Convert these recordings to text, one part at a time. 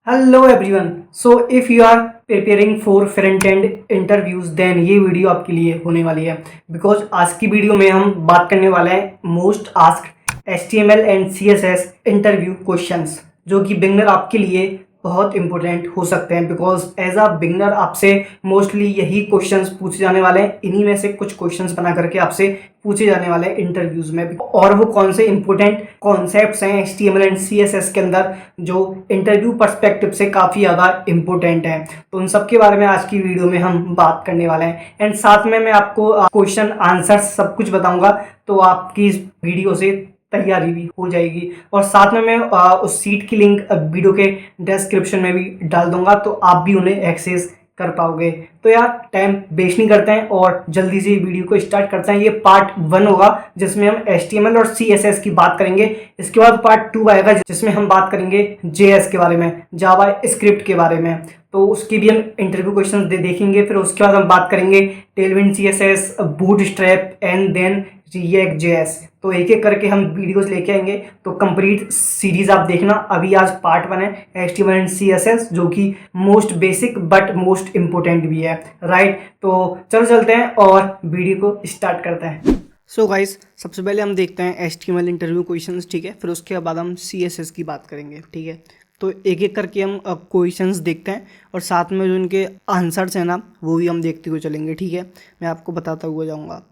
Hello everyone. So if you are preparing for front end interviews then ये video आपके लिए होने वाली है। बिकॉज आज की वीडियो में हम बात करने वाले हैं most asked HTML and CSS interview questions, जो कि बिगनर आपके लिए बहुत इंपॉर्टेंट हो सकते हैं। बिकॉज एज अ बिगनर आपसे मोस्टली यही क्वेश्चंस पूछे जाने वाले हैं। इन्हीं में से कुछ क्वेश्चंस बना करके आपसे पूछे जाने वाले हैं इंटरव्यूज में। और वो कौन से इंपॉर्टेंट कॉन्सेप्ट्स हैं HTML एंड CSS के अंदर जो इंटरव्यू पर्सपेक्टिव से काफ़ी ज़्यादा इंपॉर्टेंट है, तो उन सब के बारे में आज की वीडियो में हम बात करने वाले हैं। एंड साथ में मैं आपको क्वेश्चन आंसर सब कुछ बताऊंगा, तो आपकी इस वीडियो से तैयारी भी हो जाएगी। और साथ में मैं उस सीट की लिंक वीडियो के डिस्क्रिप्शन में भी डाल दूंगा, तो आप भी उन्हें एक्सेस कर पाओगे। तो यार टाइम वेस्ट नहीं करते हैं और जल्दी से वीडियो को स्टार्ट करते हैं। ये पार्ट 1 होगा जिसमें हम HTML और CSS की बात करेंगे। इसके बाद पार्ट 2 आएगा जिसमें हम बात करेंगे JS के बारे में, जावा स्क्रिप्ट के बारे में। तो उसकी भी हम इंटरव्यू क्वेश्चन देखेंगे। फिर उसके बाद हम बात करेंगे Tailwind CSS, Bootstrap and then React JS। तो एक एक करके हम वीडियोस लेके आएंगे, तो कंप्लीट सीरीज आप देखना। अभी आज पार्ट 1 है HTML एंड CSS, जो कि most basic but most important भी है, राइट। तो चलो चलते हैं और वीडियो को स्टार्ट करते हैं। सो गाइस, सबसे पहले हम देखते हैं HTML इंटरव्यू क्वेश्चंस, ठीक है। फिर उसके बाद हम CSS की बात करेंगे, ठीक है। तो एक एक करके हम क्वेश्चंस देखते हैं और साथ में जो इनके आंसर्स हैं ना, वो भी हम देखते हुए चलेंगे, ठीक है। मैं आपको बताता हुआ जाऊँगा।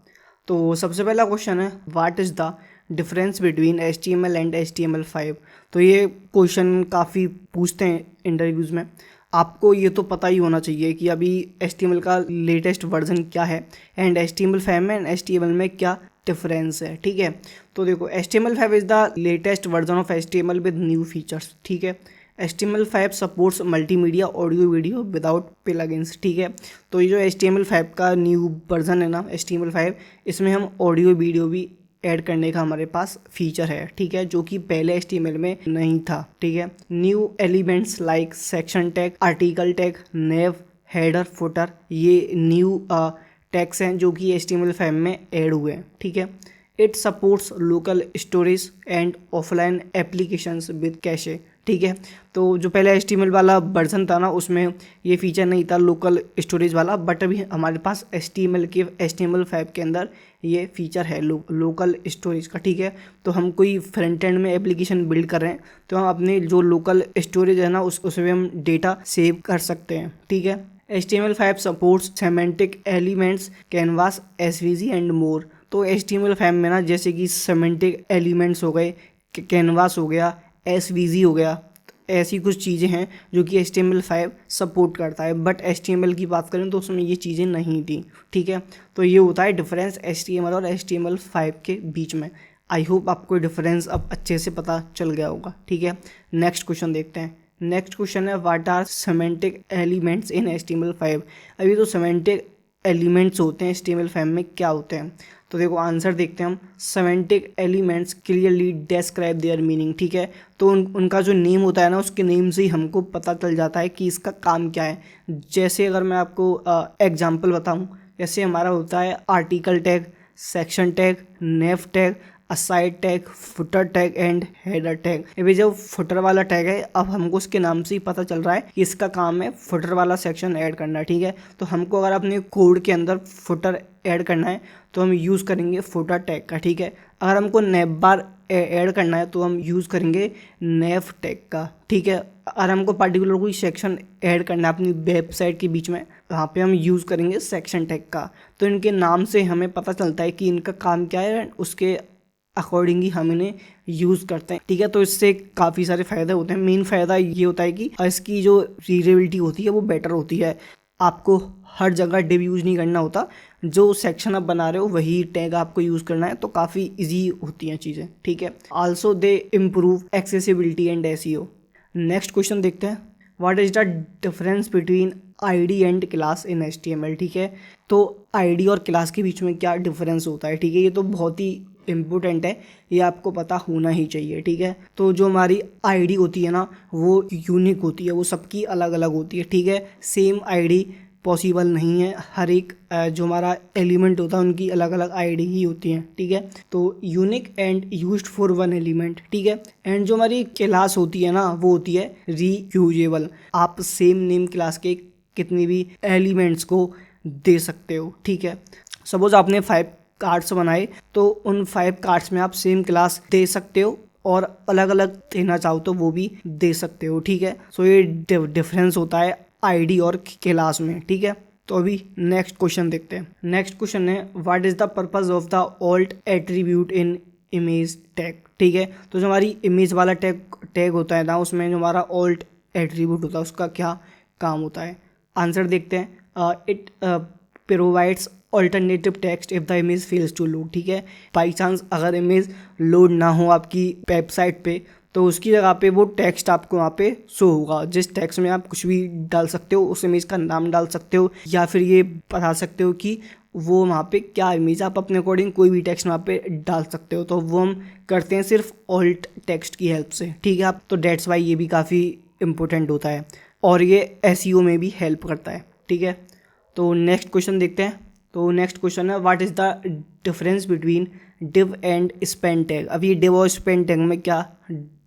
तो सबसे पहला क्वेश्चन है, what is the difference between HTML and HTML5। तो ये क्वेश्चन काफ़ी पूछते हैं इंटरव्यूज़ में। आपको ये तो पता ही होना चाहिए कि अभी HTML का लेटेस्ट वर्जन क्या है एंड HTML5 में एंड HTML में क्या डिफरेंस है, ठीक है। तो देखो, HTML5 is the latest version of HTML with new features, ठीक है। HTML5 supports multimedia audio video without plugins, ठीक है। तो ये जो HTML5 का न्यू वर्जन है ना, HTML5, इसमें हम ऑडियो वीडियो भी ऐड करने का हमारे पास फीचर है, ठीक है, जो कि पहले HTML में नहीं था, ठीक है। New elements like section tag, article tag, nav, header, footer, ये न्यू टैग्स हैं जो कि HTML5 में ऐड हुए हैं, ठीक है। It supports local storage and offline applications with cache, ठीक है। तो जो पहले HTML वाला वर्जन था ना, उसमें ये फीचर नहीं था लोकल स्टोरेज वाला, बट अभी हमारे पास HTML5 के अंदर ये फीचर है लोकल स्टोरेज का, ठीक है। तो हम कोई फ्रंट एंड में एप्लीकेशन बिल्ड कर रहे हैं, तो हम अपने जो लोकल स्टोरेज है ना, उसमें हम डेटा सेव कर सकते हैं, ठीक है। HTML5 supports semantic elements, canvas, SVG and more. तो HTML5 में ना, जैसे कि सेमेंटिक एलिमेंट्स हो गए, कैनवास हो गया, SVG हो गया, ऐसी कुछ चीज़ें हैं जो कि HTML5 सपोर्ट करता है। बट HTML की बात करें तो उसमें ये चीज़ें नहीं थी, ठीक है। तो ये होता है डिफरेंस HTML और HTML5 के बीच में। आई होप आपको डिफरेंस अब अच्छे से पता चल गया होगा, ठीक है। नेक्स्ट क्वेश्चन देखते हैं। नेक्स्ट क्वेश्चन है, what are semantic elements in HTML5। अभी तो सेमेंटिक एलिमेंट्स होते हैं HTML5 में, क्या होते हैं? तो देखो, आंसर देखते हैं हम। Semantic elements clearly describe their meaning, ठीक है। तो उनका जो नेम होता है ना, उसके नेम से ही हमको पता चल जाता है कि इसका काम क्या है। जैसे अगर मैं आपको एग्जांपल बताऊं, जैसे हमारा होता है article tag, section tag, naive tag, aside tag, footer tag and header tag. ये जो फुटर वाला टैग है, अब हमको उसके नाम से ही पता चल रहा है कि इसका काम है फुटर वाला सेक्शन ऐड करना, ठीक है। तो हमको अगर अपने कोड के अंदर फुटर ऐड करना है तो हम यूज़ करेंगे फुटर टैग का, ठीक है। अगर हमको नेव बार ऐड करना है तो हम यूज़ करेंगे नेव टैग का, ठीक है। अगर हमको पर्टिकुलर कोई सेक्शन ऐड करना है अपनी वेबसाइट के बीच में, वहाँ पे हम यूज़ करेंगे सेक्शन टैग का। तो इनके नाम से हमें पता चलता है कि इनका काम क्या है, उसके अकॉर्डिंगली हम इन्हें यूज़ करते हैं, ठीक है। तो इससे काफ़ी सारे फ़ायदे होते हैं। मेन फ़ायदा ये होता है कि इसकी जो रीडेबिलिटी होती है वो बेटर होती है। आपको हर जगह डिव यूज़ नहीं करना होता, जो सेक्शन आप बना रहे हो वही टैग आपको यूज़ करना है, तो काफ़ी इजी होती हैं चीज़ें, ठीक है। Also they improve accessibility and SEO। Next question देखते हैं, what is the difference between ID and class in HTML, ठीक है। तो ID और क्लास के बीच में क्या डिफरेंस होता है, ठीक है। ये तो बहुत ही इम्पोर्टेंट है, ये आपको पता होना ही चाहिए, ठीक है। तो जो हमारी ID होती है ना, वो यूनिक होती है, वो सबकी अलग अलग होती है, ठीक है। सेम ID पॉसिबल नहीं है। हर एक जो हमारा एलिमेंट होता है उनकी अलग अलग आईडी ही होती हैं, ठीक है। तो unique and used for one element, ठीक है। एंड जो हमारी क्लास होती है ना वो होती है रीयूजेबल। आप सेम नेम क्लास के कितने भी एलिमेंट्स को दे सकते हो, ठीक है। सपोज आपने 5 कार्ड्स बनाए तो उन 5 कार्ड्स में आप सेम क्लास दे सकते हो और अलग अलग देना चाहो तो वो भी दे सकते हो, ठीक है। सो ये डिफरेंस होता है आईडी और क्लास में, ठीक है। तो अभी नेक्स्ट क्वेश्चन देखते हैं। नेक्स्ट क्वेश्चन है what is the purpose of the alt attribute in image tag, ठीक है। तो जो हमारी इमेज वाला टैग होता है ना उसमें जो हमारा ऑल्ट एट्रीब्यूट होता है उसका क्या काम होता है। आंसर देखते हैं। It provides alternative text if the image fails to load, ठीक है। बाई चांस अगर इमेज लोड ना हो आपकी वेबसाइट पे तो उसकी जगह पे वो टेक्स्ट आपको वहाँ पे शो होगा, जिस टेक्स्ट में आप कुछ भी डाल सकते हो, उस इमेज का नाम डाल सकते हो या फिर ये बता सकते हो कि वो वहाँ पे क्या इमेज, आप अपने अकॉर्डिंग कोई भी टेक्स्ट वहाँ पे डाल सकते हो। तो वो हम करते हैं सिर्फ ऑल्ट टेक्स्ट की हेल्प से, ठीक है। आप तो डेट्स वाई ये भी काफ़ी इम्पोर्टेंट होता है और ये एसईओ में भी हेल्प करता है, ठीक है। तो नेक्स्ट क्वेश्चन देखते हैं। तो नेक्स्ट क्वेश्चन है what is the difference between div and Spain tag. अब ये डिव और स्पेन टैग में क्या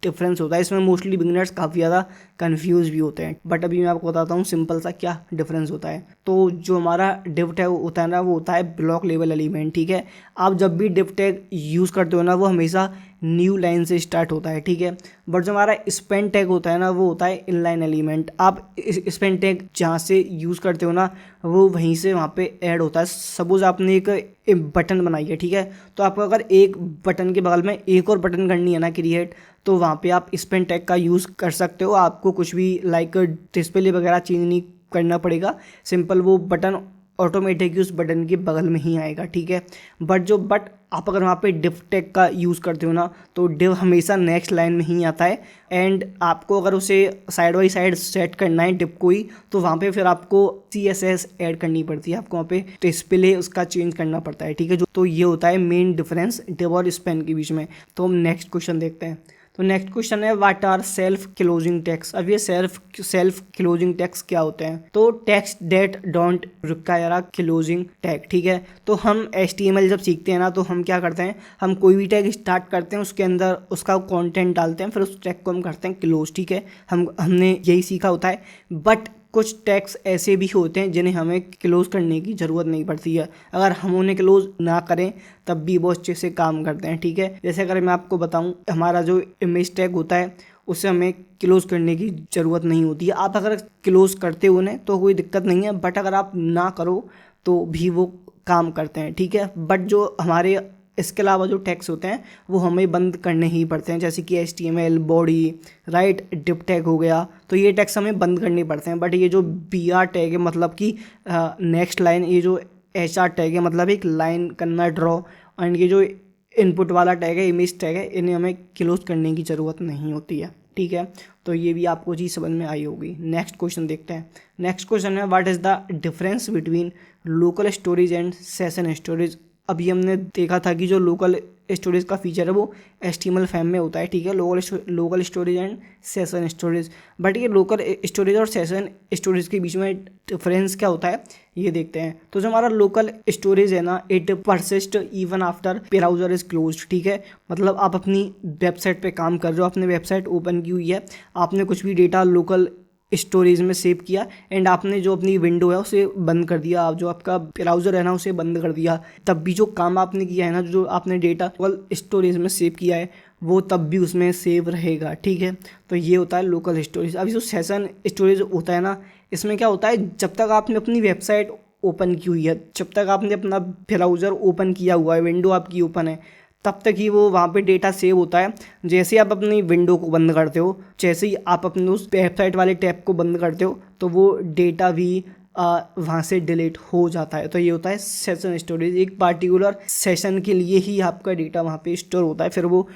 डिफरेंस होता है, इसमें मोस्टली बिगिनर्स काफ़ी ज़्यादा कंफ्यूज भी होते हैं, बट अभी मैं आपको बताता हूँ सिंपल सा क्या डिफरेंस होता है। तो जो हमारा डिव टैग होता है ना वो होता है ब्लॉक लेवल एलिमेंट, ठीक है। आप जब भी डिव टैग यूज़ करते हो ना वो हमेशा न्यू लाइन से स्टार्ट होता है, ठीक है। बट जो हमारा स्पेन टैग होता है ना वो होता है इनलाइन एलिमेंट। आप स्पेन टैग जहाँ से यूज़ करते हो ना वो वहीं से वहाँ पे ऐड होता है। सपोज आपने एक बटन बनाई है, ठीक है। तो आपको अगर एक बटन के बगल में एक और बटन करनी है ना क्रिएट, तो वहाँ पे आप स्पेन टैग का यूज़ कर सकते हो। आपको कुछ भी लाइक डिस्प्ले वगैरह चेंज नहीं करना पड़ेगा, सिंपल वो बटन ऑटोमेटिक उस बटन के बगल में ही आएगा, ठीक है। बट आप अगर वहाँ पे डिव टैग का यूज़ करते हो ना तो डिव हमेशा नेक्स्ट लाइन में ही आता है। एंड आपको अगर उसे साइड बाई साइड सेट करना है डिव को ही तो वहाँ पे फिर आपको CSS ऐड करनी पड़ती है, आपको वहाँ पे डिस्प्ले उसका चेंज करना पड़ता है, ठीक है। तो ये होता है मेन डिफरेंस डिव और स्पेन के बीच में। तो हम नेक्स्ट क्वेश्चन देखते हैं। तो नेक्स्ट क्वेश्चन है what are self closing tags. अब ये सेल्फ क्लोजिंग टैग्स क्या होते हैं। तो tags that don't require a closing tag, ठीक है। तो हम HTML जब सीखते हैं ना तो हम क्या करते हैं, हम कोई भी टैग स्टार्ट करते हैं उसके अंदर उसका कंटेंट डालते हैं, फिर उस टैग को हम करते हैं क्लोज, ठीक है। हमने यही सीखा होता है। बट कुछ टैग्स ऐसे भी होते हैं जिन्हें हमें क्लोज करने की ज़रूरत नहीं पड़ती है। अगर हम उन्हें क्लोज ना करें तब भी बहुत अच्छे से काम करते हैं, ठीक है। जैसे अगर मैं आपको बताऊं हमारा जो इमेज टैग होता है उससे हमें क्लोज करने की ज़रूरत नहीं होती है। आप अगर क्लोज करते हो उन्हें तो कोई दिक्कत नहीं है, बट अगर आप ना करो तो भी वो काम करते हैं, ठीक है। बट जो हमारे इसके अलावा जो टैग्स होते हैं वो हमें बंद करने ही पड़ते हैं, जैसे कि HTML body right div tag हो गया, तो ये टैग्स हमें बंद करने पड़ते हैं। बट ये जो BR टैग है मतलब कि नेक्स्ट लाइन, ये जो HR टैग है मतलब एक लाइन करना ड्रॉ, एंड ये जो इनपुट वाला टैग है इमेज टैग है इन्हें हमें क्लोज करने की ज़रूरत नहीं होती है, ठीक है। तो ये भी आपको चीज़ समझ में आई होगी। नेक्स्ट क्वेश्चन देखते हैं। नेक्स्ट क्वेश्चन है what is the difference between local storage and session storage. अभी हमने देखा था कि जो लोकल स्टोरेज का फीचर है वो HTML फैम में होता है, ठीक है, local storage and session storage. But ये लोकल स्टोरेज और सेशन स्टोरेज के बीच में डिफरेंस क्या होता है ये देखते हैं। तो जो हमारा लोकल स्टोरेज है ना it persist even after browser is closed, ठीक है। मतलब आप अपनी वेबसाइट पे काम कर रहे हो, आपने वेबसाइट ओपन की हुई है, आपने कुछ भी डेटा लोकल स्टोरेज में सेव किया एंड आपने जो अपनी विंडो है उसे बंद कर दिया, आप जो आपका ब्राउज़र है ना उसे बंद कर दिया, तब भी जो काम आपने किया है ना, जो आपने डेटा लोकल स्टोरेज में सेव किया है वो तब भी उसमें सेव रहेगा, ठीक है। तो ये होता है लोकल स्टोरेज। अभी जो सेशन स्टोरेज होता है ना इसमें क्या होता है, जब तक आपने अपनी वेबसाइट ओपन की हुई है, जब तक आपने अपना ब्राउज़र ओपन किया हुआ है, विंडो आपकी ओपन है, तब तक ही वो वहाँ पे डेटा सेव होता है। जैसे ही आप अपनी विंडो को बंद करते हो, जैसे ही आप अपने उस वेबसाइट वाले टैब को बंद करते हो तो वो डेटा भी वहाँ से डिलीट हो जाता है। तो ये होता है सेशन स्टोरेज। एक पार्टिकुलर सेशन के लिए ही आपका डेटा वहाँ पे स्टोर होता है, फिर वो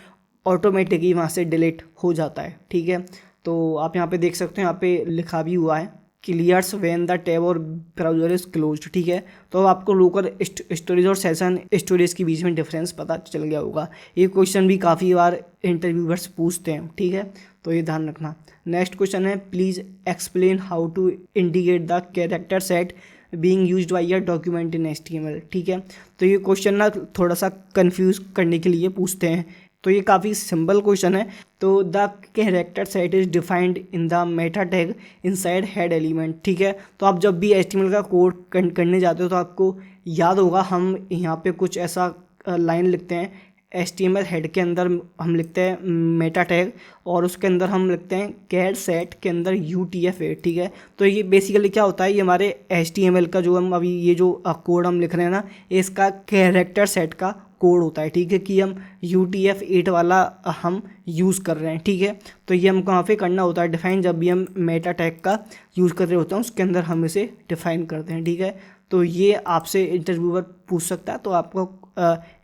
ऑटोमेटिकली वहाँ से डिलीट हो जाता है, ठीक है। तो आप यहाँ पे देख सकते हो, यहाँ पे लिखा भी हुआ है क्लियर्स व्हेन द टैब और ब्राउजर इज क्लोज्ड, ठीक है। तो अब आपको लोकल स्टोरेज और सेशन स्टोरेज के बीच में डिफरेंस पता चल गया होगा। ये क्वेश्चन भी काफ़ी बार इंटरव्यूअर्स पूछते हैं, ठीक है, तो ये ध्यान रखना। नेक्स्ट क्वेश्चन है, please explain how to indicate the character set being used by your document in HTML, ठीक है। तो ये क्वेश्चन ना थोड़ा सा कंफ्यूज करने के लिए पूछते हैं, तो ये काफ़ी सिंपल क्वेश्चन है। तो the character set is defined in the Meta tag inside head element, ठीक है। तो आप जब भी HTML का कोड करने जाते हो तो आपको याद होगा, हम यहाँ पे कुछ ऐसा लाइन लिखते हैं, HTML हेड के अंदर हम लिखते हैं मेटा टैग, और उसके अंदर हम लिखते हैं कैड सेट के अंदर UTF-8, ठीक है। तो ये बेसिकली क्या होता है, ये हमारे HTML का जो हम अभी ये जो कोड हम लिख रहे हैं ना, इसका कैरेक्टर सेट का कोड होता है, ठीक है, कि हम UTF-8 वाला हम यूज़ कर रहे हैं, ठीक है। तो ये हमको कहाँ पे करना होता है डिफाइन, जब भी हम मेटा टैग का यूज़ कर रहे होते हैं उसके अंदर हम इसे डिफाइन करते हैं, ठीक है। तो ये आपसे इंटरव्यूअर पूछ सकता है, तो आपको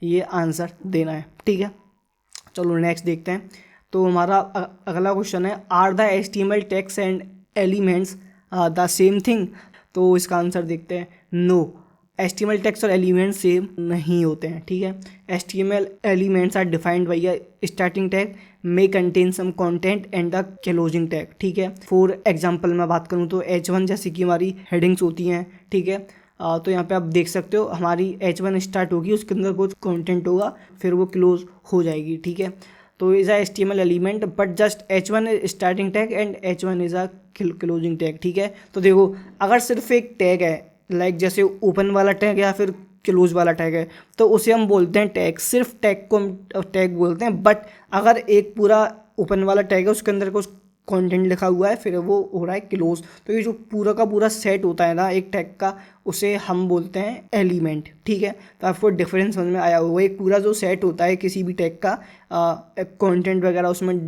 ये आंसर देना है, ठीक है। चलो नेक्स्ट देखते हैं। तो हमारा अगला क्वेश्चन है, are the HTML tags and elements the same thing. तो इसका आंसर देखते हैं, नो, HTML टैग्स और एलिमेंट्स सेम नहीं होते हैं, ठीक है। HTML elements are defined by a starting tag may contain some content and the closing tag, ठीक है। फॉर एग्जांपल मैं बात करूँ तो H1 जैसे कि हमारी हेडिंग्स होती हैं, ठीक है। तो यहाँ पे आप देख सकते हो हमारी H1 स्टार्ट होगी, उसके अंदर कुछ कंटेंट होगा, फिर वो क्लोज हो जाएगी, ठीक है। तो is a HTML element but just H1 is starting tag and H1 is a closing tag, ठीक है। तो देखो, अगर सिर्फ एक टैग है, लाइक जैसे ओपन वाला टैग या फिर क्लोज वाला टैग है, तो उसे हम बोलते हैं टैग, सिर्फ टैग को हम टैग बोलते हैं। बट अगर एक पूरा ओपन वाला टैग है, उसके अंदर कुछ कंटेंट लिखा हुआ है, फिर वो हो रहा है क्लोज, तो ये जो पूरा का पूरा सेट होता है ना एक टैग का, उसे हम बोलते हैं एलिमेंट, ठीक है। तो आपको डिफरेंस समझ में आया होगा। एक पूरा जो सेट होता है किसी भी टैग का, कंटेंट वगैरह उसमें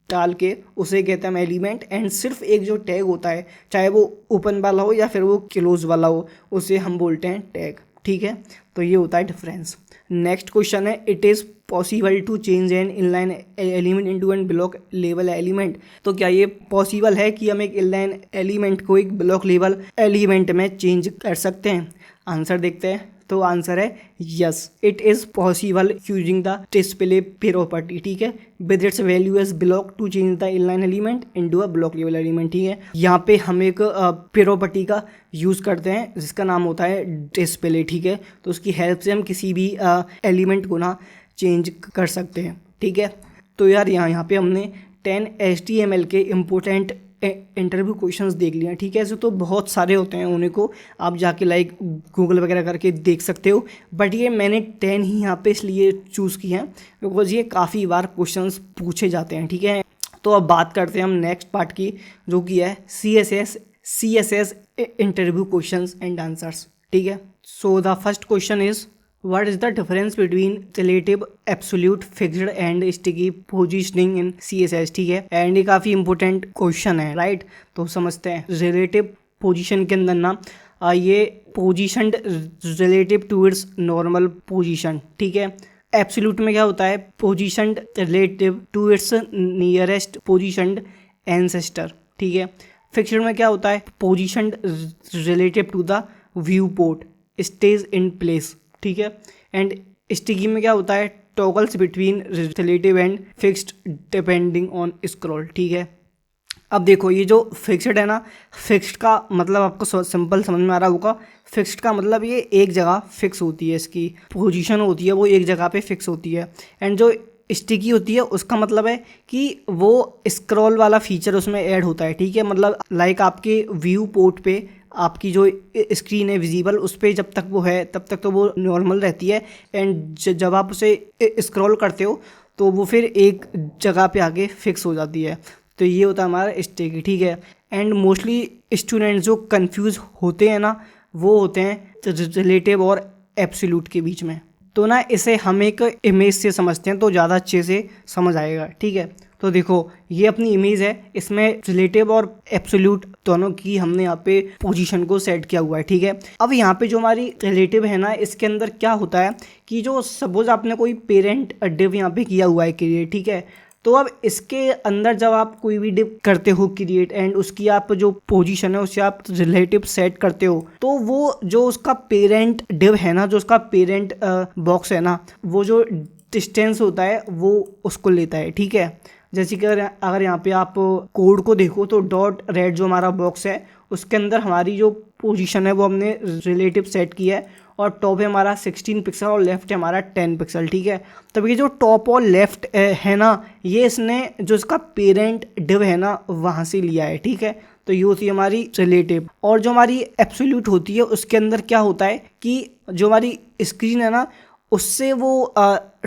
डाल के, उसे कहते हैं हम एलिमेंट। एंड सिर्फ एक जो टैग होता है, चाहे वो ओपन वाला हो या फिर वो क्लोज वाला हो, उसे हम बोलते हैं टैग, ठीक है। तो ये होता है डिफरेंस। नेक्स्ट क्वेश्चन है, it is possible to change an inline element into an block level element. तो क्या ये पॉसिबल है कि हम एक इनलाइन एलिमेंट को एक ब्लॉक लेवल एलिमेंट में चेंज कर सकते हैं? आंसर देखते हैं। तो आंसर है yes, it is possible using the display property, ठीक है, with its value as block to change the inline element into a block level element, ठीक है। यहाँ पे हम एक प्रॉपर्टी का यूज़ करते हैं जिसका नाम होता है डिस्प्ले, ठीक है। तो उसकी हेल्प से हम किसी भी एलिमेंट को ना चेंज कर सकते हैं, ठीक है। तो यार यहाँ पे हमने 10 HTML के इम्पोर्टेंट इंटरव्यू क्वेश्चंस देख लिया, ठीक है। ऐसे तो बहुत सारे होते हैं, उन्हें को आप जाके लाइक गूगल वगैरह करके देख सकते हो, बट ये मैंने 10 ही यहाँ पे इसलिए चूज़ किए हैं बिकॉज ये काफ़ी बार क्वेश्चंस पूछे जाते हैं, ठीक है। तो अब बात करते हैं हम नेक्स्ट पार्ट की, जो कि है CSS interview questions and answers, ठीक है। So the first question is, what is the difference between relative, absolute, fixed and sticky positioning in CSS, ठीक है। एंड ये काफ़ी इंपॉर्टेंट क्वेश्चन है, राइट। तो समझते हैं। रिलेटिव पोजीशन के अंदर ना ये positioned relative to its normal position, ठीक है। एब्सोल्यूट में क्या होता है, positioned relative to its nearest positioned ancestor, ठीक है। फिक्स्ड में क्या होता है, positioned relative to the viewport stays in place, ठीक है। एंड स्टिकी में क्या होता है, toggles between relative and fixed depending on scroll, ठीक है। अब देखो, ये जो फिक्स्ड है ना, फिक्स्ड का मतलब आपको सिंपल समझ में आ रहा होगा। फिक्स्ड का मतलब ये एक जगह फिक्स होती है, इसकी पोजीशन होती है वो एक जगह पे फिक्स होती है। एंड जो स्टिकी होती है उसका मतलब है कि वो स्क्रॉल वाला फीचर उसमें ऐड होता है, ठीक है। मतलब लाइक आपके व्यू पोर्ट पे आपकी जो स्क्रीन है विजिबल, उस पर जब तक वो है तब तक तो वो नॉर्मल रहती है। एंड जब आप उसे स्क्रॉल करते हो तो वो फिर एक जगह पे आके फिक्स हो जाती है। तो ये होता है हमारा स्टिकी, ठीक है। एंड मोस्टली स्टूडेंट्स जो कंफ्यूज होते हैं ना, वो होते हैं रिलेटिव और एब्सोल्यूट के बीच में। तो ना इसे हम एक इमेज से समझते हैं तो ज़्यादा अच्छे से समझ आएगा, ठीक है। तो देखो, ये अपनी इमेज है, इसमें रिलेटिव और एब्सोल्यूट दोनों की हमने यहाँ पे पोजीशन को सेट किया हुआ है, ठीक है। अब यहाँ पे जो हमारी रिलेटिव है ना, इसके अंदर क्या होता है कि जो सपोज आपने कोई पेरेंट डिव यहाँ पे किया हुआ है क्रिएट, ठीक है। तो अब इसके अंदर जब आप कोई भी डिव करते हो क्रिएट एंड उसकी आप जो पोजीशन है उससे आप रिलेटिव सेट करते हो, तो वो जो उसका पेरेंट डिव है ना, जो उसका पेरेंट बॉक्स है ना, वो जो डिस्टेंस होता है वो उसको लेता है। ठीक है, जैसे कि अगर यहाँ पे आप कोड को देखो तो डॉट रेड जो हमारा बॉक्स है उसके अंदर हमारी जो पोजीशन है वो हमने रिलेटिव सेट किया है, और टॉप है हमारा 16 पिक्सल और लेफ्ट है हमारा 10 पिक्सल। ठीक है, तब ये जो टॉप और लेफ्ट है ना, ये इसने जो इसका पेरेंट डिव है ना वहाँ से लिया है। ठीक है, तो ये होती है हमारी रिलेटिव। और जो हमारी एब्सोल्यूट होती है उसके अंदर क्या होता है कि जो हमारी स्क्रीन है ना उससे वो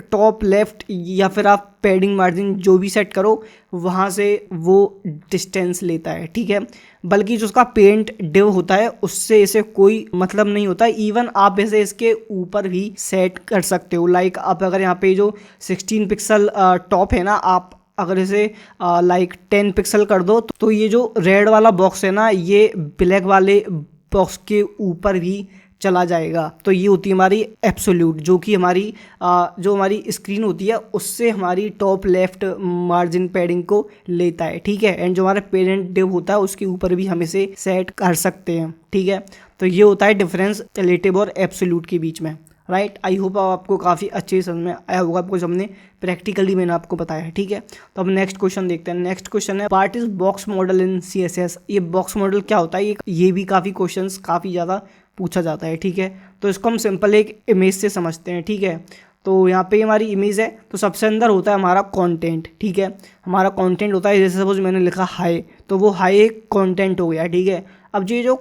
टॉप लेफ्ट या फिर आप पैडिंग मार्जिन जो भी सेट करो वहाँ से वो डिस्टेंस लेता है। ठीक है, बल्कि जो उसका पेरेंट डिव होता है उससे इसे कोई मतलब नहीं होता। इवन आप इसे इसके ऊपर भी सेट कर सकते हो। लाइक आप अगर यहाँ पे जो 16 पिक्सल टॉप है ना, आप अगर इसे लाइक 10 पिक्सल कर दो तो ये जो रेड वाला बॉक्स है ना ये ब्लैक वाले बॉक्स के ऊपर भी चला जाएगा। तो ये होती है हमारी एब्सोल्यूट, जो कि हमारी जो हमारी स्क्रीन होती है उससे हमारी टॉप लेफ्ट मार्जिन पैडिंग को लेता है। ठीक है, एंड जो हमारा पेरेंट डिव होता है उसके ऊपर भी हम इसे सेट कर सकते हैं। ठीक है, तो ये होता है डिफरेंस रिलेटिव और एब्सोल्यूट के बीच में। राइट, आई होप आपको काफ़ी अच्छे समझ में आया होगा, आपको हमने प्रैक्टिकली मैंने आपको बताया है। ठीक है, तो अब नेक्स्ट क्वेश्चन देखते हैं। नेक्स्ट क्वेश्चन है what is box model in CSS। ये बॉक्स मॉडल क्या होता है, ये भी काफ़ी क्वेश्चंस काफ़ी ज़्यादा पूछा जाता है। ठीक है, तो इसको हम सिंपल एक इमेज से समझते हैं। ठीक है, तो यहाँ पे हमारी इमेज है, तो सबसे अंदर होता है हमारा कंटेंट। ठीक है, हमारा कंटेंट होता है, जैसे सपोज मैंने लिखा हाई, तो वो हाई एक कंटेंट हो गया। ठीक है, अब ये जो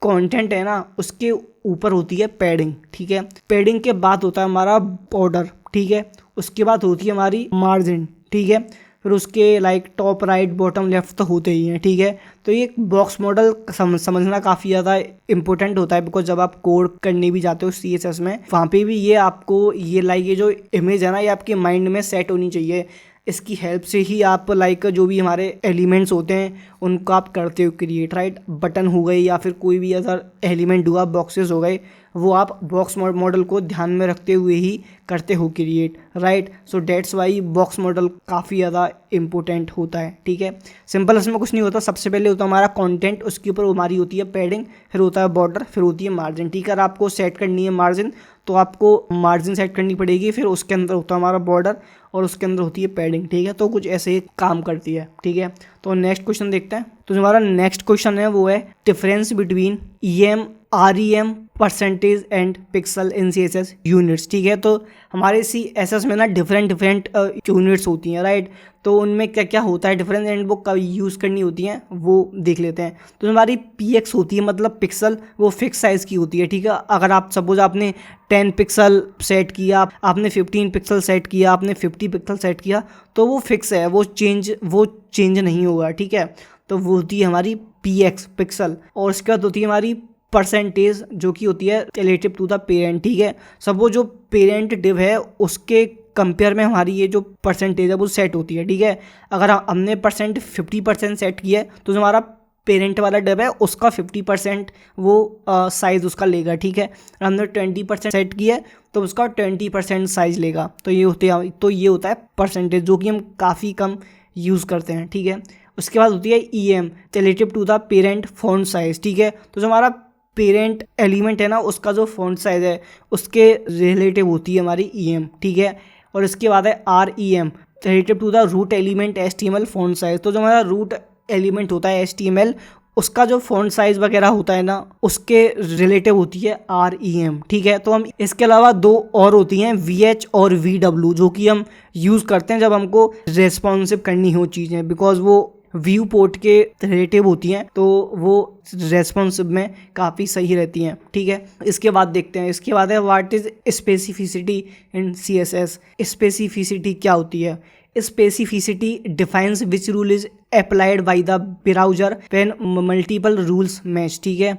कंटेंट है ना उसके ऊपर होती है पैडिंग। ठीक है, पैडिंग के बाद होता है हमारा बॉर्डर। ठीक है, उसके बाद होती है हमारी मार्जिन। ठीक है, फिर उसके like top right bottom left तो होते ही हैं। ठीक है, तो ये बॉक्स मॉडल समझना काफ़ी ज़्यादा इंपॉर्टेंट होता है, बिकॉज जब आप कोड करने भी जाते हो CSS में, वहाँ पे भी ये आपको ये लाइक ये जो इमेज है ना ये आपके माइंड में सेट होनी चाहिए। इसकी हेल्प से ही आप लाइक जो भी हमारे एलिमेंट्स होते हैं उनको आप करते हो क्रिएट। राइट, बटन हो गए या फिर कोई भी अदर एलिमेंट हुआ, बॉक्सेस हो गए, वो आप बॉक्स मॉडल को ध्यान में रखते हुए ही करते हो create. Right, so that's why box model काफ़ी ज़्यादा इंपॉर्टेंट होता है। ठीक है, सिंपल इसमें कुछ नहीं होता, सबसे पहले होता है हमारा कंटेंट, उसके ऊपर हमारी होती है पैडिंग, फिर होता है बॉर्डर, फिर होती है मार्जिन। ठीक है, अगर आपको सेट करनी है मार्जिन तो आपको मार्जिन सेट करनी पड़ेगी, फिर उसके अंदर होता है हमारा बॉर्डर और उसके अंदर होती है पैडिंग। ठीक है, तो कुछ ऐसे ही काम करती है। ठीक है, तो नेक्स्ट क्वेश्चन देखते हैं। तो हमारा नेक्स्ट क्वेश्चन है वो है difference between EM REM percentage and pixel in CSS units. ठीक है, तो हमारे CSS में ना डिफरेंट यूनिट्स होती हैं। राइट, तो उनमें क्या क्या होता है डिफरेंस एंड वो कब यूज़ करनी होती हैं वो देख लेते हैं। तो हमारी PX होती है मतलब पिक्सल, वो फिक्स साइज़ की होती है। ठीक है, अगर आप सपोज आपने 10 पिक्सल सेट किया, आपने 15 पिक्सल सेट किया, आपने 50 पिक्सल सेट किया, तो वो फिक्स है, वो चेंज नहीं होगा। ठीक है, तो वो होती है हमारी PX पिक्सल। और उसके बाद होती है हमारी परसेंटेज, जो कि होती है रिलेटिव टू द पेरेंट। ठीक है, सब वो जो पेरेंट डिव है उसके कंपेयर में हमारी ये जो परसेंटेज है वो सेट होती है। ठीक है, अगर हमने 50% सेट किया है तो जो हमारा पेरेंट वाला डिव है उसका 50% वो साइज़ उसका लेगा। ठीक है, हमने 20% सेट किया है तो उसका 20% साइज़ लेगा। तो ये होता है परसेंटेज, जो कि हम काफ़ी कम यूज़ करते हैं। ठीक है, उसके बाद होती है EM relative to the parent font size. ठीक है, तो जो हमारा पेरेंट एलिमेंट है ना उसका जो फॉन्ट साइज़ है उसके रिलेटिव होती है हमारी EM। ठीक है, और इसके बाद है REM relative to the root element HTML font size. तो जो हमारा रूट एलिमेंट होता है HTML उसका जो फॉन्ट साइज़ वगैरह होता है ना उसके रिलेटिव होती है REM। ठीक है, तो हम इसके अलावा दो और होती हैं VH और VW, जो कि हम यूज़ करते हैं जब हमको रेस्पॉन्सिव करनी हो चीज़ें, बिकॉज वो व्यू पोर्ट के रिलेटिव होती हैं तो वो रेस्पॉन्सिव में काफ़ी सही रहती हैं। ठीक है, इसके बाद देखते हैं, इसके बाद है what is specificity in CSS। Specificity क्या होती है? Specificity defines which rule is applied by the browser when multiple rules match. ठीक है,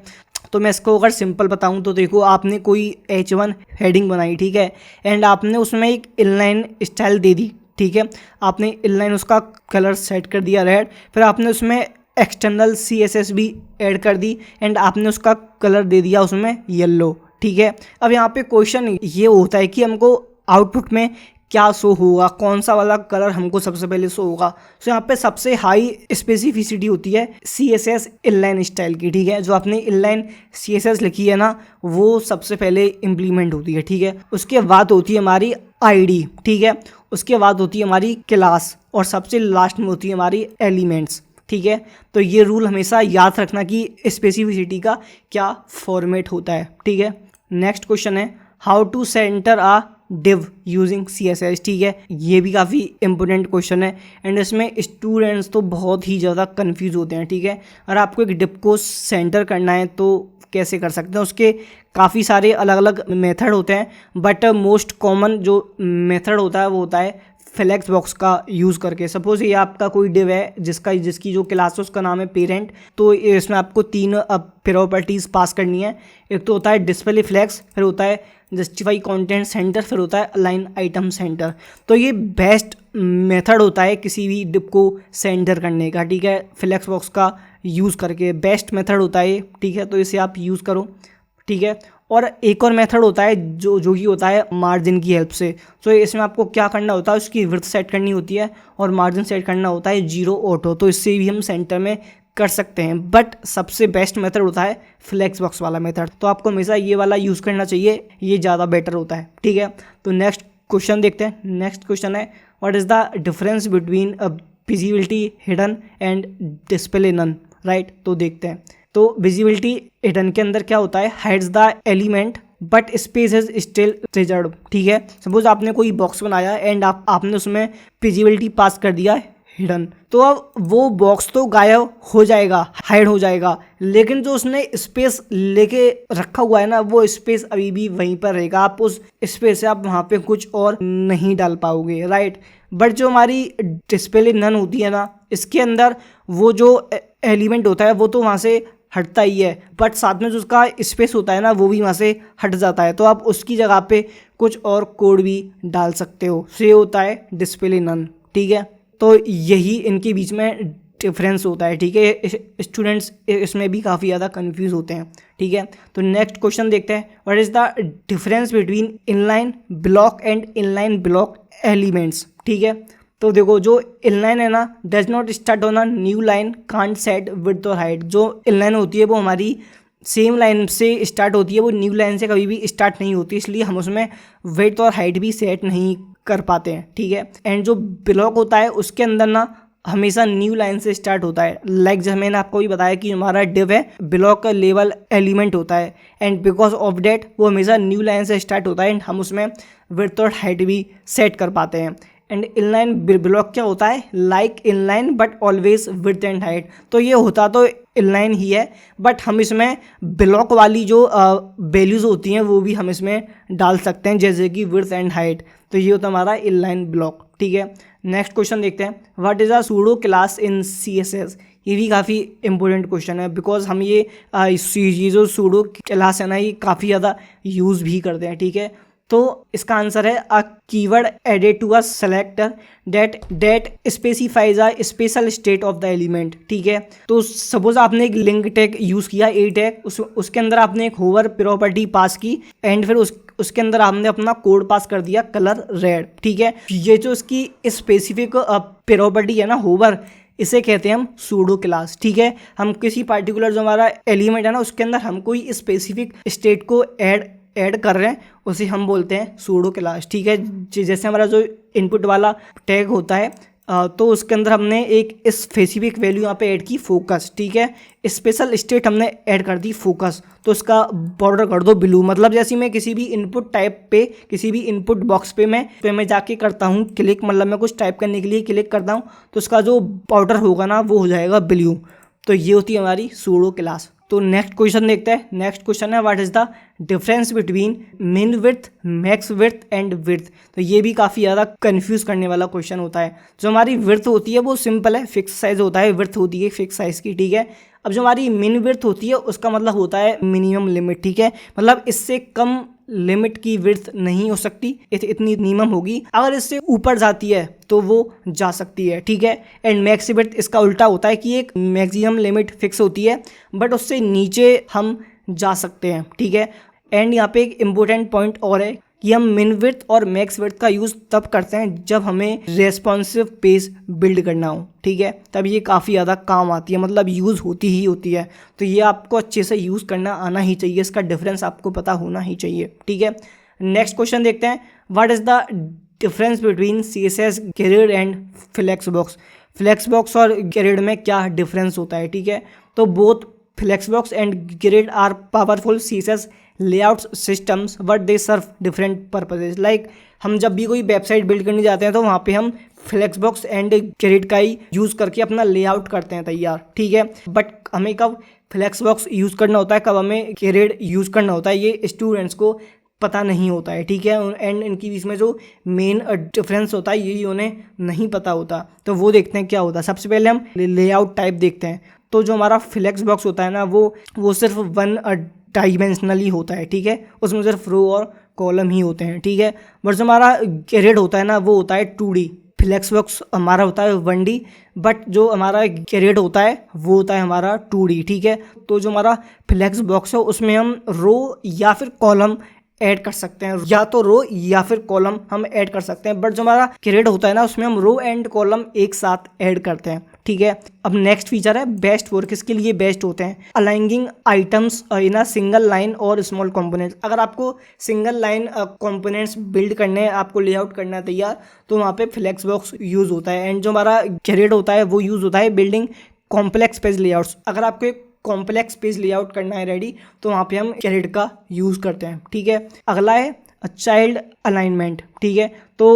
तो मैं इसको अगर सिंपल बताऊं तो देखो, आपने कोई H1 हेडिंग बनाई, ठीक है, एंड आपने उसमें एक इनलाइन स्टाइल दे दी। ठीक है, आपने इनलाइन उसका कलर सेट कर दिया रेड, फिर आपने उसमें एक्सटर्नल CSS भी ऐड कर दी एंड आपने उसका कलर दे दिया उसमें येलो। ठीक है, अब यहाँ पे क्वेश्चन ये होता है कि हमको आउटपुट में क्या शो होगा, कौन सा वाला कलर हमको सबसे पहले शो होगा। सो यहाँ पे सबसे हाई स्पेसिफिसिटी होती है CSS इनलाइन स्टाइल की, ठीक है। जो आपने इनलाइन CSS लिखी है ना, वो सबसे पहले इम्प्लीमेंट होती है, ठीक है। उसके बाद होती है हमारी ID, ठीक है। उसके बाद होती है हमारी क्लास, और सबसे लास्ट में होती है हमारी एलिमेंट्स, ठीक है। तो ये रूल हमेशा याद रखना कि स्पेसिफिसिटी का क्या फॉर्मेट होता है, ठीक है। नेक्स्ट क्वेश्चन है how to centre a div using CSS, ठीक है। ये भी काफ़ी इंपॉर्टेंट क्वेश्चन है एंड इसमें स्टूडेंट्स तो बहुत ही ज़्यादा कंफ्यूज होते हैं, ठीक है। अगर आपको एक डिव को सेंटर करना है तो कैसे कर सकते हैं, उसके काफ़ी सारे अलग अलग मेथड होते हैं, बट मोस्ट कॉमन जो मेथड होता है वो होता है फ्लेक्स बॉक्स का यूज़ करके। सपोज ये आपका कोई डिव है जिसकी जो क्लास है उसका नाम है पेरेंट, तो इसमें आपको 3 प्रॉपर्टीज़ पास करनी है। एक तो होता है डिस्प्ले फ्लेक्स, फिर होता है जस्टिफाई कंटेंट सेंटर, फिर होता है अलाइन आइटम सेंटर। तो ये बेस्ट मेथड होता है किसी भी डिव को सेंटर करने का, ठीक है। फ्लेक्स बॉक्स का यूज़ करके बेस्ट मेथड होता है, ठीक है। तो इसे आप यूज़ करो, ठीक है। और एक और मेथड होता है जो कि होता है मार्जिन की हेल्प से। तो इसमें आपको क्या करना होता है, उसकी विड्थ सेट करनी होती है और मार्जिन सेट करना होता है 0 ऑटो। तो इससे भी हम सेंटर में कर सकते हैं, बट सबसे बेस्ट मेथड होता है फ्लेक्स बॉक्स वाला मेथड। तो आपको हमेशा ये वाला यूज़ करना चाहिए, ये ज़्यादा बेटर होता है, ठीक है। तो नेक्स्ट क्वेश्चन देखते हैं। नेक्स्ट क्वेश्चन है what is the difference between visibility hidden and display none, right. तो देखते हैं। तो विजिबिलिटी हिडन के अंदर क्या होता है, hides the element but space is still reserve, ठीक है। सपोज आपने कोई बॉक्स बनाया एंड आपने उसमें विजिबिलिटी पास कर दिया हिडन, तो अब वो बॉक्स तो गायब हो जाएगा, हाइड हो जाएगा, लेकिन जो उसने स्पेस लेके रखा हुआ है ना, वो स्पेस अभी भी वहीं पर रहेगा। आप उस स्पेस से आप वहाँ पे कुछ और नहीं डाल पाओगे, राइट। बट जो हमारी डिस्प्ले नन होती है ना, इसके अंदर वो जो एलिमेंट होता है वो तो वहाँ से हटता ही है, बट साथ में जो उसका स्पेस होता है ना, वो भी वहाँ से हट जाता है। तो आप उसकी जगह पे कुछ और कोड भी डाल सकते हो। से होता है डिस्प्ले नन, ठीक है। तो यही इनके बीच में डिफरेंस होता है, ठीक है। स्टूडेंट्स इसमें भी काफ़ी ज़्यादा कंफ्यूज होते हैं, ठीक है। तो नेक्स्ट क्वेश्चन देखते हैं what is the difference between inline block and inline block elements, ठीक है। तो देखो जो इनलाइन है ना, does not start on a new line, can't set width और हाइट। जो इनलाइन होती है वो हमारी सेम लाइन से स्टार्ट होती है, वो न्यू लाइन से कभी भी स्टार्ट नहीं होती, इसलिए हम उसमें विड्थ और हाइट भी सेट नहीं कर पाते हैं, ठीक है। एंड जो ब्लॉक होता है उसके अंदर ना हमेशा न्यू लाइन से स्टार्ट होता है। लाइक जैसे मैंने आपको भी बताया कि हमारा डिव है ब्लॉक का लेवल एलिमेंट होता है, एंड बिकॉज ऑफ डेट वो हमेशा न्यू लाइन से स्टार्ट होता है एंड हम उसमें विड्थ और हाइट भी सेट कर पाते हैं। एंड इनलाइन ब्लॉक क्या होता है, like inline but always width and height. तो ये होता तो इनलाइन ही है, बट हम इसमें ब्लॉक वाली जो वैल्यूज़ होती हैं वो भी हम इसमें डाल सकते हैं, जैसे कि विड्थ एंड हाइट। तो ये होता है हमारा इनलाइन ब्लॉक, ठीक है। नेक्स्ट क्वेश्चन देखते हैं what is a pseudo class in CSS। ये भी काफ़ी इंपॉर्टेंट क्वेश्चन है, बिकॉज हम ये जो सूडो क्लास है ना, ये काफ़ी ज़्यादा यूज़ भी करते हैं, ठीक है। तो इसका आंसर है a keyword added to a selector that specifies a special state of the element, ठीक है। तो सपोज आपने एक लिंक टैग यूज़ किया, ए टैग, उसके अंदर आपने एक होवर प्रॉपर्टी पास की एंड फिर उसके अंदर आपने अपना कोड पास कर दिया कलर रेड, ठीक है। ये जो इसकी स्पेसिफिक प्रॉपर्टी है ना होवर, इसे कहते हैं हम सूडो क्लास, ठीक है। हम किसी पार्टिकुलर जो हमारा एलिमेंट है ना उसके अंदर हम कोई स्पेसिफिक स्टेट को ऐड कर रहे हैं, उसे हम बोलते हैं सूडो क्लास, ठीक है। जैसे हमारा जो इनपुट वाला टैग होता है तो उसके अंदर हमने एक स्पेसिफिक वैल्यू यहाँ पे ऐड की फोकस, ठीक है। स्पेशल स्टेट हमने ऐड कर दी फोकस, तो उसका बॉर्डर कर दो ब्लू। मतलब जैसे मैं किसी भी इनपुट टाइप पे, किसी भी इनपुट बॉक्स पे मैं जाके करता हूँ क्लिक, मतलब मैं कुछ टाइप करने के लिए क्लिक करता हूँ तो उसका जो बॉर्डर होगा ना वो हो जाएगा ब्लू। तो ये होती है हमारी सूडो क्लास। तो नेक्स्ट क्वेश्चन देखते हैं। नेक्स्ट क्वेश्चन है what is the difference between min width, max width and width. तो ये भी काफ़ी ज़्यादा कंफ्यूज करने वाला क्वेश्चन होता है। जो हमारी विड्थ होती है वो सिंपल है, फिक्स साइज होता है, विड्थ होती है फिक्स साइज की, ठीक है। अब जो हमारी मिन विड्थ होती है उसका मतलब होता है मिनिमम लिमिट, ठीक है। मतलब इससे कम लिमिट की विड्थ नहीं हो सकती, इतनी मिनिमम होगी। अगर इससे ऊपर जाती है तो वो जा सकती है, ठीक है। एंड मैक्स विड्थ इसका उल्टा होता है कि एक मैक्सिमम लिमिट फिक्स होती है बट उससे नीचे हम जा सकते हैं, ठीक है। एंड यहाँ पे एक इम्पोर्टेंट पॉइंट और है कि हम मिन विड्थ और मैक्स विड्थ का यूज़ तब करते हैं जब हमें रेस्पॉन्सिव पेज बिल्ड करना हो, ठीक है, तब ये काफ़ी ज़्यादा काम आती है, मतलब यूज़ होती ही होती है। तो ये आपको अच्छे से यूज़ करना आना ही चाहिए, इसका डिफरेंस आपको पता होना ही चाहिए, ठीक है। नेक्स्ट क्वेश्चन देखते हैं, what is the difference between CSS grid and flexbox. Flexbox और ग्रिड में क्या डिफरेंस होता है, ठीक है। तो both flexbox and grid are powerful CSS layout systems but they serve different purposes. Like हम जब भी कोई वेबसाइट बिल्ड करने जाते हैं तो वहाँ पे हम फ्लेक्सबॉक्स एंड ग्रिड का ही यूज़ करके अपना लेआउट करते हैं तैयार, ठीक है। बट हमें कब फ्लेक्सबॉक्स यूज़ करना होता है, कब हमें ग्रिड यूज़ करना होता है, ये स्टूडेंट्स को पता नहीं होता है, ठीक है। एंड इनके बीच में जो मेन डिफरेंस होता है यही उन्हें नहीं पता होता। तो वो देखते हैं क्या होता है। सबसे पहले हम लेआउट टाइप देखते हैं। तो जो हमारा फ्लेक्स बॉक्स होता है ना वो सिर्फ वन डायमेंशनली होता है, ठीक है, उसमें सिर्फ रो और कॉलम ही होते हैं, ठीक है। बट जो हमारा ग्रिड होता है ना वो होता है 2D। फ्लेक्स बॉक्स हमारा होता है 1D, बट जो हमारा ग्रिड होता है वो होता है हमारा 2D, ठीक है। तो जो हमारा फ्लेक्स बॉक्स है उसमें हम रो या फिर कॉलम ऐड कर सकते हैं, या तो रो या फिर कॉलम हम ऐड कर सकते हैं। बट जो हमारा ग्रिड होता है ना उसमें हम रो एंड कॉलम एक साथ ऐड करते हैं, ठीक है। अब नेक्स्ट फीचर है बेस्ट फॉर, किसके लिए बेस्ट होते हैं, aligning items in a single line और स्मॉल कंपोनेंट्स। अगर आपको सिंगल लाइन कंपोनेंट्स बिल्ड करने हैं, आपको लेआउट करना है तैयार, तो वहाँ पे फ्लेक्स बॉक्स यूज़ होता है। एंड जो हमारा ग्रिड होता है वो यूज़ होता है बिल्डिंग कॉम्प्लेक्स पेज लेआउट्स। अगर आपको एक कॉम्प्लेक्स पेज लेआउट करना है रेडी, तो वहाँ पे हम ग्रिड का यूज़ करते हैं, ठीक है। अगला है चाइल्ड अलाइनमेंट, ठीक है। तो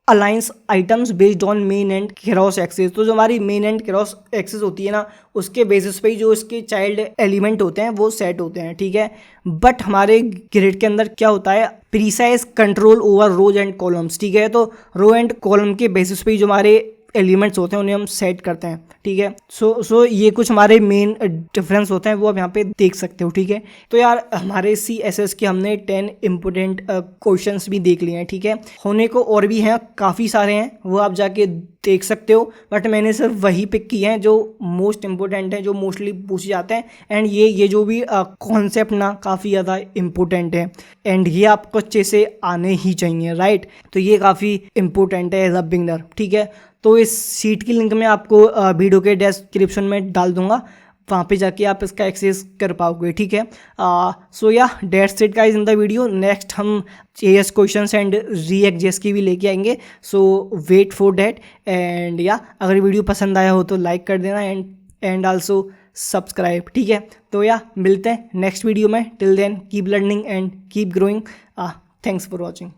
aligns items based on main and cross axis. तो जो हमारी मेन एंड क्रॉस एक्सिस होती है ना उसके बेसिस पे ही जो इसके चाइल्ड एलिमेंट होते हैं वो सेट होते हैं, ठीक है। बट हमारे ग्रिड के अंदर क्या होता है, precise control over rows and columns, ठीक है। तो रो एंड कॉलम के बेसिस पे ही जो हमारे एलिमेंट्स होते हैं उन्हें हम सेट करते हैं, ठीक है। सो ये कुछ हमारे मेन डिफरेंस होते हैं, वो आप यहाँ पे देख सकते हो, ठीक है। तो यार हमारे CSS के हमने 10 इम्पोर्टेंट क्वेश्चंस भी देख लिए हैं, ठीक है। होने को और भी हैं, काफ़ी सारे हैं, वो आप जाके देख सकते हो। बट मैंने सिर्फ वही पिक किए हैं जो मोस्ट इंपॉर्टेंट हैं, जो मोस्टली पूछे जाते हैं। एंड ये जो भी कॉन्सेप्ट ना काफ़ी ज़्यादा इम्पोर्टेंट है एंड ये आपको अच्छे से आने ही चाहिए, राइट। तो ये काफ़ी इम्पोर्टेंट है एज अ बिगनर, ठीक है। तो इस शीट की लिंक मैं आपको वीडियो के डिस्क्रिप्शन में डाल दूंगा, वहाँ पे जाके आप इसका एक्सेस कर पाओगे, ठीक है। सो या that's it guys in the video. Next हम JS questions and React JS की भी लेके आएंगे, सो वेट फॉर दैट। एंड या अगर वीडियो पसंद आया हो तो लाइक कर देना एंड आल्सो सब्सक्राइब, ठीक है। तो या मिलते हैं नेक्स्ट वीडियो में। Till then keep learning and keep growing. Thanks for watching.